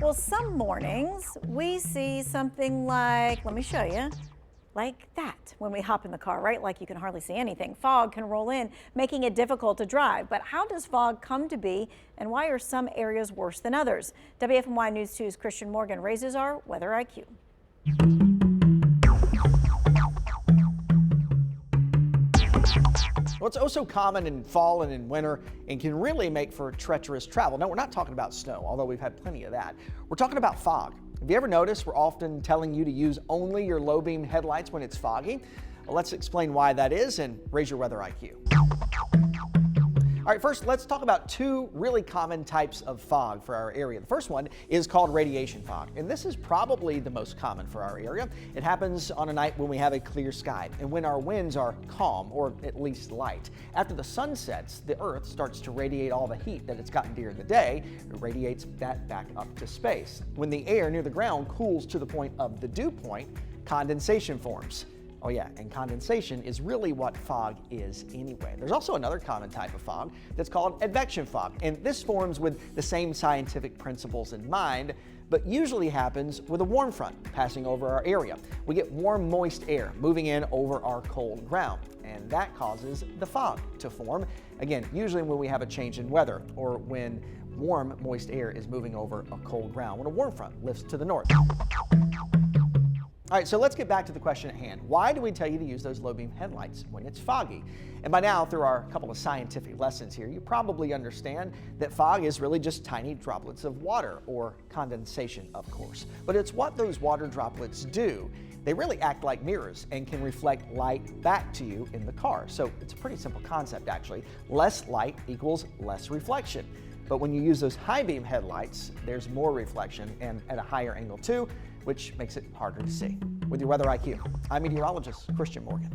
Well, some mornings we see something like, let me show you, like that when we hop in the car, right? Like you can hardly see anything. Fog can roll in, making it difficult to drive. But how does fog come to be, and why are some areas worse than others? WFMY News 2's Christian Morgan raises our weather IQ. Well, it's also common in fall and in winter and can really make for treacherous travel. Now, we're not talking about snow, although we've had plenty of that. We're talking about fog. Have you ever noticed we're often telling you to use only your low beam headlights when it's foggy? Well, let's explain why that is and raise your weather IQ. All right, first, let's talk about two really common types of fog for our area. The first one is called radiation fog, and this is probably the most common for our area. It happens on a night when we have a clear sky and when our winds are calm or at least light. After the sun sets, the Earth starts to radiate all the heat that it's gotten during the day. It radiates that back up to space. When the air near the ground cools to the point of the dew point, condensation forms. Oh yeah, and condensation is really what fog is anyway. There's also another common type of fog that's called advection fog, and this forms with the same scientific principles in mind, but usually happens with a warm front passing over our area. We get warm, moist air moving in over our cold ground, and that causes the fog to form. Again, usually when we have a change in weather or when warm, moist air is moving over a cold ground, when a warm front lifts to the north. All right, so let's get back to the question at hand. Why do we tell you to use those low beam headlights when it's foggy? And by now, through our couple of scientific lessons here, you probably understand that fog is really just tiny droplets of water, or condensation, of course. But it's what those water droplets do. They really act like mirrors and can reflect light back to you in the car. So it's a pretty simple concept, actually. Less light equals less reflection. But when you use those high beam headlights, there's more reflection and at a higher angle too, which makes it harder to see. With your weather IQ, I'm meteorologist Christian Morgan.